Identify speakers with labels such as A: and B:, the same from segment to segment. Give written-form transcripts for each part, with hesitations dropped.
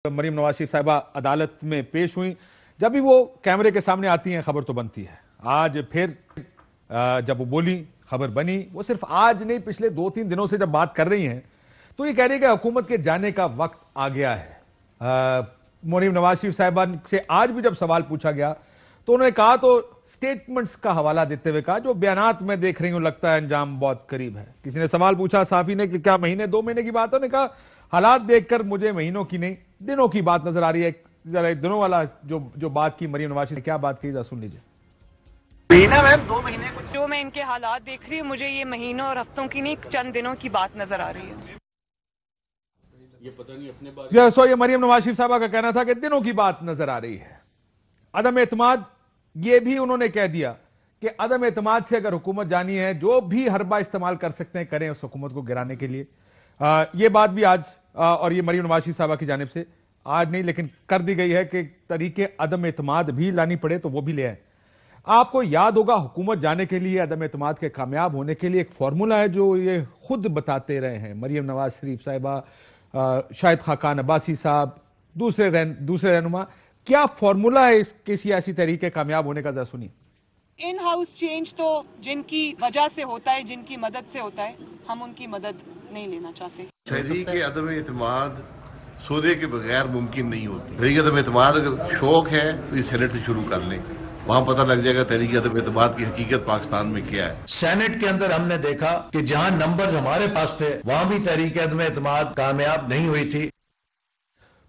A: मरीम नवाज शरीफ साहिबा अदालत में पेश हुई। जब भी वो कैमरे के सामने आती हैं खबर तो बनती है। आज फिर जब वो बोली खबर बनी। वो सिर्फ आज नहीं, पिछले 2-3 दिनों से जब बात कर रही हैं तो ये कह रही है कि हुकूमत के जाने का वक्त आ गया है। मरीम नवाज शरीफ साहिबा से आज भी जब सवाल पूछा गया तो उन्होंने कहा, तो स्टेटमेंट्स का हवाला देते हुए कहा, जो बयानात में देख रही हूं लगता है अंजाम बहुत करीब है। किसी ने सवाल पूछा साफी ने कि क्या महीने 2 महीने की बात है? उन्होंने कहा हालात देखकर मुझे महीनों की नहीं दिनों की बात नजर आ रही है। जरा दिनों वाला जो बात की मरीम नवाज ने, क्या बात की, जरा सुन लीजिए।
B: महीना मैम 2 महीने कुछ
C: जो मैं इनके हालात देख रही हूँ, मुझे ये महीनों और हफ्तों की नहीं चंद दिनों की बात नजर आ रही है।
D: ये पता नहीं अपने बारे
A: में ये मरीम नवाज शरीफ साहबा का कहना था कि दिनों की बात नजर आ रही है। अदम एतमाद, ये भी उन्होंने कह दिया कि अदम एतमाद से अगर हुकूमत जानी है, जो भी हरबा इस्तेमाल कर सकते हैं करें उस हुकूमत को गिराने के लिए। ये बात भी आज और ये मरीम नवाज शरीफ साहबा की जानिब से आज नहीं लेकिन कर दी गई है कि तरीके अदम एतमाद भी लानी पड़े तो वो भी ले आए। आपको याद होगा हुकूमत जाने के लिए, अदम एतमाद के कामयाब होने के लिए एक फॉर्मूला है जो ये खुद बताते रहे हैं मरीम नवाज शरीफ साहिबा, शाहिद खाकान अब्बासी साहब, दूसरे रहनुमा। क्या फॉर्मूला है इस किसी ऐसी तरीके कामयाब होने का, जरा सुनिए।
C: इन हाउस चेंज तो जिनकी वजह से होता है, जिनकी मदद से होता है, हम उनकी मदद नहीं लेना चाहते।
E: तहरीक अदम एतमाद सौदे के बगैर मुमकिन नहीं होती। तहरीक अदम एतमाद अगर शौक है तो ये सेनेट से शुरू कर लें, वहां पता लग जाएगा तहरीक अदम एतमाद की हकीकत पाकिस्तान में क्या है।
F: सेनेट के अंदर हमने देखा कि जहां नंबर्स हमारे पास थे वहां भी तहरीक अदम एतमाद कामयाब नहीं हुई थी।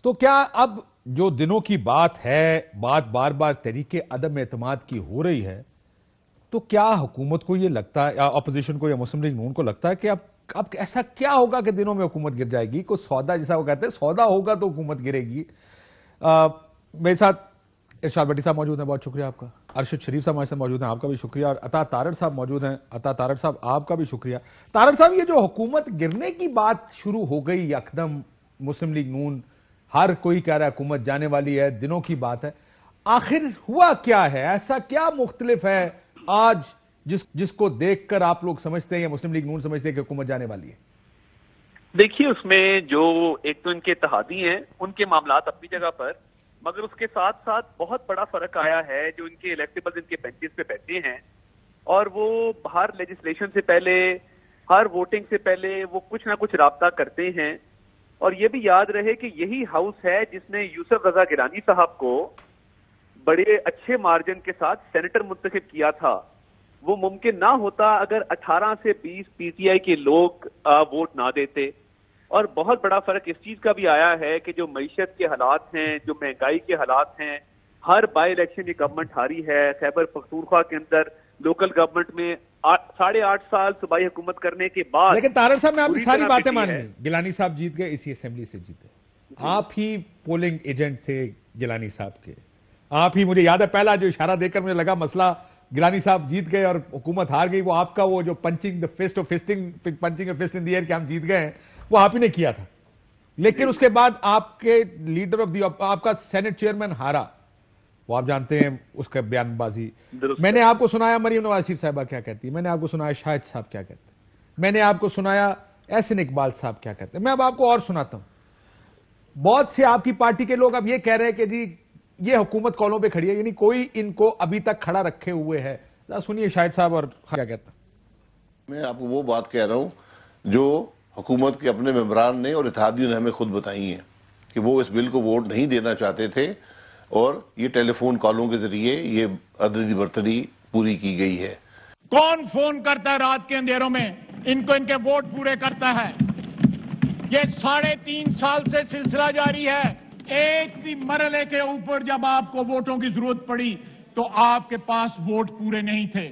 A: तो क्या अब जो दिनों की बात है, बात बार बार तहरीके अदम एतमाद की हो रही है, तो क्या हुकूमत को ये लगता है, या अपोजिशन को या मुस्लिम लीग नून को लगता है कि अब ऐसा क्या होगा कि दिनों में हुकूमत गिर जाएगी? कोई सौदा, जैसा वो कहते हैं सौदा होगा तो हुकूमत गिरेगी। मेरे साथ इरशाद भट्टी साहब मौजूद हैं, बहुत शुक्रिया आपका। अरशद शरीफ साहब हमारे साथ मौजूद हैं, आपका भी शुक्रिया। और अता तारड़ साहब मौजूद हैं, अता तारड़ साहब आपका भी शुक्रिया। तारड़ साहब, ये जो हुकूमत गिरने की बात शुरू हो गई यकदम, मुस्लिम लीग नून हर कोई कह रहा है हुकूमत जाने वाली है, दिनों की बात है, आखिर हुआ क्या है? ऐसा क्या मुख्तलिफ है आज जिसको देखकर आप लोग समझते हैं या मुस्लिम लीग नून समझते हैं कि हुकूमत जाने वाली है?
G: देखिए, उसमें जो एक तो इनके इत्तेहादी हैं, उनके मामलात अपनी जगह पर, मगर उसके साथ साथ बहुत बड़ा फर्क आया है जो इनके इलेक्टेबल्स इनके बेंचेस पे बैठे हैं और वो हर लेजिस्लेशन से पहले, हर वोटिंग से पहले वो कुछ ना कुछ राब्ता करते हैं। और ये भी याद रहे कि यही हाउस है जिसने यूसुफ रजा गिलानी साहब को बड़े अच्छे मार्जिन के साथ सेनेटर मुंतखब किया था। वो मुमकिन ना होता अगर 18 से 20 पीटीआई के लोग वोट ना देते। और बहुत बड़ा फर्क इस चीज का भी आया है कि जो मईशत के हालात हैं, जो महंगाई के हालात हैं, हर बाई इलेक्शन ये गवर्नमेंट हारी है। खैबर पख्तूनख्वा के अंदर लोकल गवर्नमेंट में 8.5 साल सूबाई हुकूमत करने के बाद,
A: लेकिन तारड़ साहब ने आपकी सारी बातें मानी। गिलानी साहब जीत गए, इसी असेंबली से जीते, आप ही पोलिंग एजेंट थे गिलानी साहब के, आप ही, मुझे याद है पहला जो इशारा देकर मुझे लगा मसला गिलानी साहब जीत गए और हुकूमत हार गई, वो आपका वो जो punching the fist in the air कि हम जीत गए हैं, वो आप ही ने किया था। लेकिन उसके बाद आपके लीडर ऑफ द, आपका सेनेट चेयरमैन हारा, वो आप जानते हैं उसका बयानबाजी। मैंने आपको सुनाया मरीम नवाज शरीफ साहिबा क्या कहती है, मैंने आपको सुनाया शाहिद साहब क्या कहते हैं, मैंने आपको सुनाया एहसन इकबाल साहब क्या कहते हैं। मैं अब आपको और सुनाता हूं। बहुत से आपकी पार्टी के लोग अब ये कह रहे हैं कि जी ये हुकूमत कॉलों पे खड़ी है, यानी कोई इनको अभी तक खड़ा रखे हुए है। सुनिए शाहिद साहब और क्या कहते हैं।
E: मैं आपको वो बात कह रहा हूं जो हुकूमत के अपने मेंबरान ने और इत्तेहादियों ने हमें खुद बताई है कि वो इस बिल को वोट नहीं देना चाहते थे और ये टेलीफोन कॉलों के जरिए ये अददी बर्तरी पूरी की गई है।
H: कौन फोन करता है रात के अंधेरों में इनको इनके वोट पूरे करता है? ये 3.5 साल से सिलसिला जारी है। एक भी मरहले के ऊपर जब आपको वोटों की जरूरत पड़ी तो आपके पास वोट पूरे नहीं थे।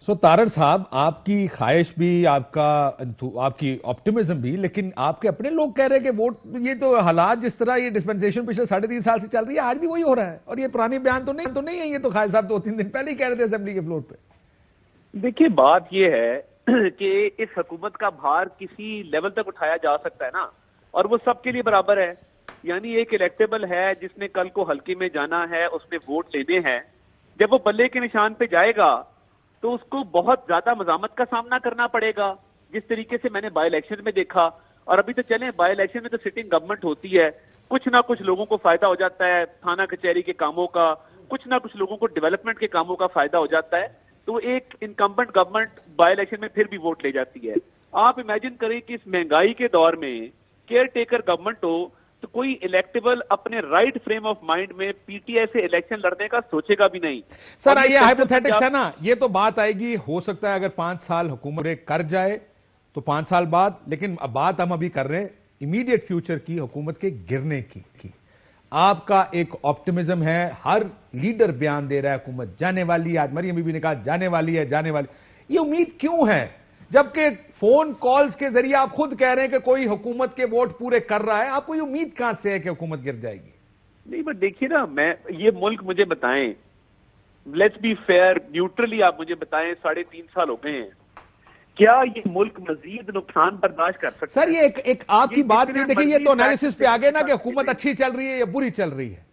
A: तारड़ साहब, आपकी ख्वाहिश भी, आपकी ऑप्टिमिज्म भी, लेकिन आपके अपने लोग कह रहे हैं कि वोट, ये तो हालात जिस तरह ये डिस्पेंसेशन पिछले 3.5 साल से चल रही है, आज भी वही हो रहा है। और ये पुरानी बयान तो नहीं है, ये तो खालिद साहब 2-3 दिन पहले ही कह रहे थे असेंबली के फ्लोर पे।
G: देखिए, बात ये है कि इस हुकूमत का भार किसी लेवल तक उठाया जा सकता है ना, और वो सबके लिए बराबर है। यानी एक इलेक्टेबल है जिसने कल को हल्के में जाना है, उसमें वोट लेने हैं, जब वो बल्ले के निशान पे जाएगा तो उसको बहुत ज्यादा मजामत का सामना करना पड़ेगा, जिस तरीके से मैंने बाई इलेक्शन में देखा। और अभी तो चलें, बाई इलेक्शन में तो सिटिंग गवर्नमेंट होती है, कुछ ना कुछ लोगों को फायदा हो जाता है, थाना कचहरी के कामों का, कुछ ना कुछ लोगों को डेवलपमेंट के कामों का फायदा हो जाता है, तो एक इनकम्बेंट गवर्नमेंट बाय इलेक्शन में फिर भी वोट ले जाती है। आप इमेजिन करें कि इस महंगाई के दौर में केयर टेकर गवर्नमेंट हो, तो कोई इलेक्टेबल अपने राइट फ्रेम ऑफ माइंड में पीटीआई से इलेक्शन लड़ने का सोचेगा भी नहीं।
A: सर ये हाइपोथेटिक्स है ना, ये तो बात आएगी, हो सकता है अगर 5 साल हुकूमत कर जाए तो 5 साल बाद, लेकिन अब बात हम अभी कर रहे हैं इमीडिएट फ्यूचर की, हुकूमत के गिरने की। आपका एक ऑप्टिमिज्म है, हर लीडर बयान दे रहा है हुकूमत जाने वाली है, आज मरियम बीबी ने कहा जाने वाली है, जाने वाली। ये उम्मीद क्यों है, जबकि फोन कॉल्स के जरिए आप खुद कह रहे हैं कि कोई हुकूमत के वोट पूरे कर रहा है, आपको ये उम्मीद कहां से है कि हुकूमत गिर जाएगी?
G: नहीं, बट देखिए ना, मैं ये मुल्क मुझे बताएं, लेट्स बी फेयर, न्यूट्रली आप मुझे बताएं, 3.5 साल हो गए हैं, क्या ये मुल्क मजीद नुकसान बर्दाश्त कर सकता है?
A: सर ये एक आपकी बात नहीं, देखिए ये तो एनालिसिस पे आ गए ना कि हुकूमत अच्छी चल रही है या बुरी चल रही है।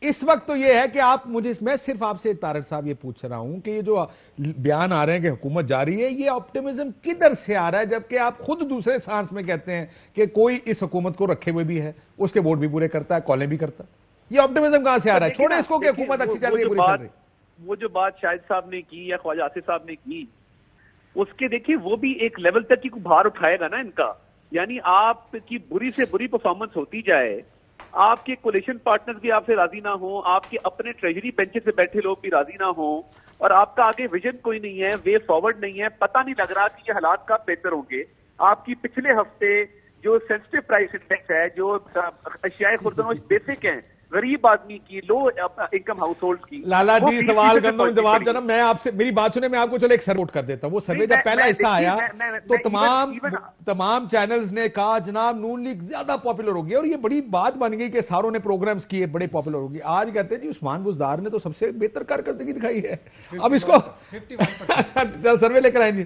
A: इस वक्त तो ये है कि आप मुझे, मैं सिर्फ आपसे तारड़ साहब ये पूछ रहा हूं कि ये जो बयान आ रहे हैं कि हुकूमत जा रही है, ये ऑप्टिमिज्म किधर से आ रहा है, जबकि आप खुद दूसरे सांस में कहते हैं कि कोई इस हुकूमत को रखे हुए भी है, उसके वोट भी पूरे करता है, कॉलें भी करता है। ये ऑप्टिमिज्म कहां से आ रहा है? छोड़े इसको कि हुकूमत अच्छी चल रही है, बुरी चल रही है।
G: वो जो बात शाहिद साहब ने की या ख्वाजा आसिफ साहब ने की, उसके देखिए वो भी एक लेवल तक की भार उठाएगा ना इनका। यानी आपकी बुरी से बुरी परफॉर्मेंस होती जाए, आपके कोलिशन पार्टनर्स भी आपसे राजी ना हो, आपके अपने ट्रेजरी बेंचेस पे बैठे लोग भी राजी ना हो, और आपका आगे विजन कोई नहीं है, वे फॉरवर्ड नहीं है, पता नहीं लग रहा कि ये हालात कब बेहतर होंगे। आपकी पिछले हफ्ते जो सेंसिटिव प्राइस इंडेक्स है, जो अशियाए खुर्दनोश बेसिक हैं, गरीब आदमी की, लो इनकम हाउस होल्ड की,
A: लाला जी सवाल गंदम जवाब जनाब, मैं आपसे, मेरी बात सुने, मैं आपको चलो एक सर्वे कर देता हूं। वो सर्वे जब पहला हिस्सा आया तो तमाम चैनल्स ने कहा जनाब नून लीग ज्यादा पॉपुलर होगी, और ये बड़ी बात बन गई कि सारों ने प्रोग्राम्स किए, बड़े पॉपुलर होगी। आज कहते हैं जी उस्मान बुज़दार ने तो सबसे बेहतर कारकर्दगी दिखाई है। अब इसको सर्वे लेकर आए जी।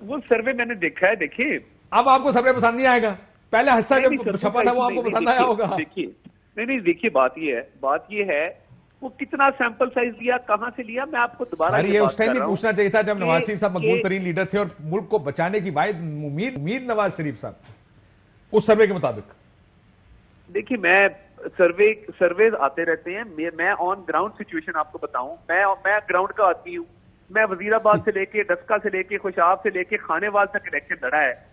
G: वो सर्वे मैंने देखा है, देखिए
A: अब आपको सर्वे पसंद नहीं आएगा, पहला हिस्सा जब छपा था वो आपको पसंद आया होगा।
G: देखिए नहीं, देखिए बात ये है वो कितना सैंपल साइज लिया, कहां से लिया, मैं आपको दोबारा
A: ये उस टाइम भी पूछना चाहिए था जब नवाज शरीफ साहब मकबूल तरीन लीडर थे और मुल्क को बचाने की वाहिद उम्मीद नवाज शरीफ साहब, उस सर्वे के मुताबिक।
G: देखिए मैं सर्वे आते रहते हैं, मैं ऑन ग्राउंड सिचुएशन आपको बताऊं, मैं ग्राउंड का आदमी हूं। मैं वजीराबाद से लेके डस्का से लेके खुशाब से लेके खानेवाल तक इलेक्शन लड़ा है।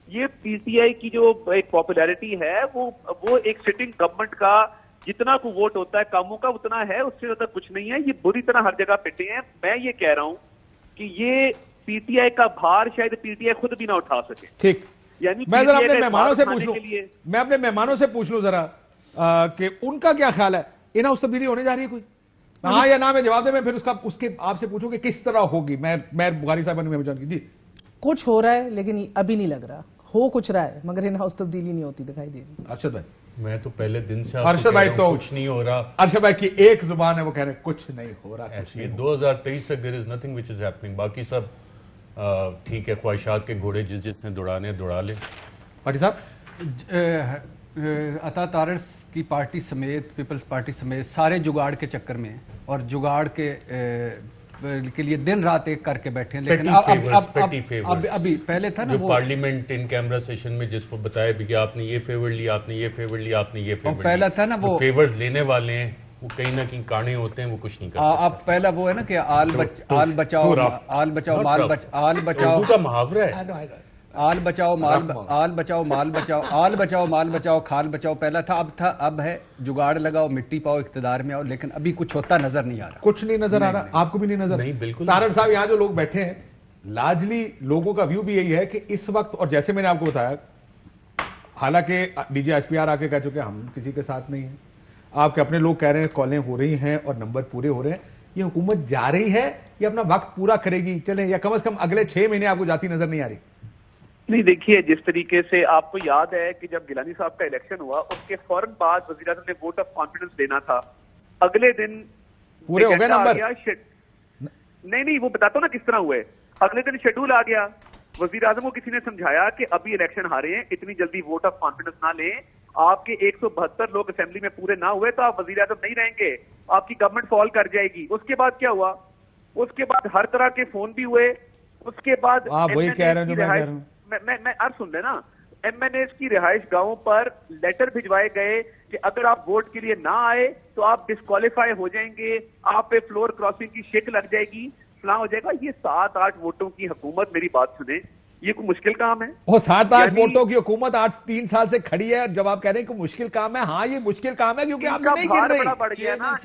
G: ये पीटीआई की जो एक पॉपुलैरिटी है वो एक सिटिंग गवर्नमेंट का जितना को वोट होता है कामों का उतना है, उससे ज्यादा कुछ नहीं है। ये बुरी तरह हर जगह पिटे हैं। मैं ये कह रहा हूं कि ये पीटीआई का भार शायद पीटीआई खुद भी ना उठा सके।
A: ठीक,
G: यानी
A: मैं जरा अपने मेहमानों से पूछ लूं, मैं अपने मेहमानों से पूछ लूं जरा कि उनका क्या ख्याल है, इन हाउस तब्दीली होने जा रही है कोई? हाँ या ना में जवाब दे, मैं फिर उसके आपसे पूछूं कि किस तरह होगी। मैं बुखारी साहब की जी,
I: कुछ हो रहा है लेकिन अभी नहीं लग रहा हो कुछ रहा है, मगर इन हाउस तब्दीली नहीं होती दिखाई दे रही।
A: अरशद भाई,
D: मैं तो पहले दिन से
A: अरशद भाई तो
D: कुछ नहीं हो रहा।
A: अरशद भाई की एक जुबान है, वो कह रहे कुछ नहीं हो रहा।
D: 2023 तक there is nothing which is happening. बाकी सब ठीक है, ख्वाहिशात के घोड़े जिसने दौड़ाने दौड़ा ले।
A: पाटी साहब,
J: अता तारस की पार्टी समेत, पीपल्स पार्टी समेत सारे जुगाड़ के चक्कर में और जुगाड़ के लिए दिन रात एक करके बैठे हैं। लेकिन अब अभी पहले था ना,
D: जो पार्लियामेंट इन कैमरा सेशन में जिसको बताया भी कि आपने ये फेवर लिया, आपने ये फेवर लिया, आपने ये फेवर लिया,
J: पहला था ना वो
D: फेवर्स लेने वाले हैं, वो कहीं ना कहीं काने होते हैं, वो कुछ नहीं कर सकते।
J: अब पहला वो है ना कि आल बचाओ
D: का मुहावरा है,
J: आल बचाओ माल बचाओ खाल बचाओ पहला था। अब है जुगाड़ लगाओ, मिट्टी पाओ, इख्तिदार में आओ। लेकिन अभी कुछ होता नजर नहीं आ रहा,
A: कुछ नहीं नजर आ रहा। आपको भी नहीं नजर?
D: नहीं, बिल्कुल।
A: तारड़ साहब, यहाँ जो लोग बैठे हैं, लार्जली लोगों का व्यू भी यही है कि इस वक्त, और जैसे मैंने आपको बताया, हालांकि डीजी एसपीआर आके कह चुके हम किसी के साथ नहीं है, आपके अपने लोग कह रहे हैं कॉलें हो रही हैं और नंबर पूरे हो रहे हैं। ये हुकूमत जा रही है, ये अपना वक्त पूरा करेगी, चले, या कम से कम अगले 6 महीने आपको जाती नजर नहीं आ रही?
G: नहीं, देखिए जिस तरीके से आपको याद है कि जब गिलानी साहब का इलेक्शन हुआ, उसके फौरन बाद वज़ीर आज़म ने वोट ऑफ कॉन्फिडेंस देना था, अगले दिन
A: पूरे हो गए नंबर?
G: नहीं, वो बताता हूं ना किस तरह हुए। अगले दिन शेड्यूल आ गया, वज़ीर आज़म को किसी ने समझाया कि अभी इलेक्शन हारे हैं, इतनी जल्दी वोट ऑफ कॉन्फिडेंस ना लें, आपके 172 लोग असेंबली में पूरे ना हुए तो आप वज़ीर आज़म नहीं रहेंगे, आपकी गवर्नमेंट फॉल कर जाएगी। उसके बाद क्या हुआ? उसके बाद हर तरह के फोन भी हुए, उसके बाद
A: वही कह रहे हैं जो मैं कह रहा हूं।
G: मैं अर्ज सुन लेना, MNAs की रिहाइश गांवों पर लेटर भिजवाए गए कि अगर आप वोट के लिए ना आए तो आप डिस्क्वालीफाई हो जाएंगे, आप पे फ्लोर क्रॉसिंग की शिक लग जाएगी, फलां हो जाएगा। ये 7-8 वोटों की हुकूमत, मेरी बात सुने, ये कोई मुश्किल काम है?
A: वो 7-8 वोटों की हुकूमत 3 साल से खड़ी है। जब आप कह रहे हैं कि मुश्किल काम है, हाँ ये मुश्किल काम है क्योंकि आप नहीं गिर रही।
G: बढ़ गया ना,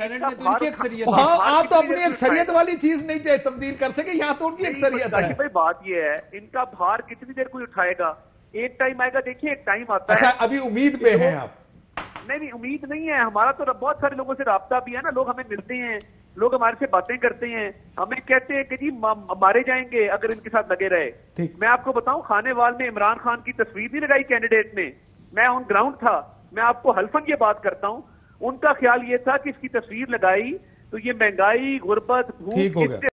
A: हाँ, आप तो अपनी अक्सरियत वाली चीज नहीं तब्दील कर सके, यहाँ तो उनकी अक्सरियत है।
G: भाई बात ये है, इनका भार कितनी देर कोई उठाएगा? एक टाइम आएगा, देखिए एक टाइम आता
A: है।
G: अच्छा,
A: अभी उम्मीद पे हैं आप?
G: नहीं, उम्मीद नहीं है। हमारा तो बहुत सारे लोगों से राब्ता भी है ना, लोग हमें मिलते हैं, लोग हमारे से बातें करते हैं, हमें कहते हैं कि जी मारे जाएंगे अगर इनके साथ लगे रहे। मैं आपको बताऊं, खानेवाल में इमरान खान की तस्वीर नहीं लगाई कैंडिडेट ने, मैं ऑन ग्राउंड था, मैं आपको हल्फन ये बात करता हूं। उनका ख्याल ये था कि इसकी तस्वीर लगाई तो ये महंगाई, गुर्बत, भूख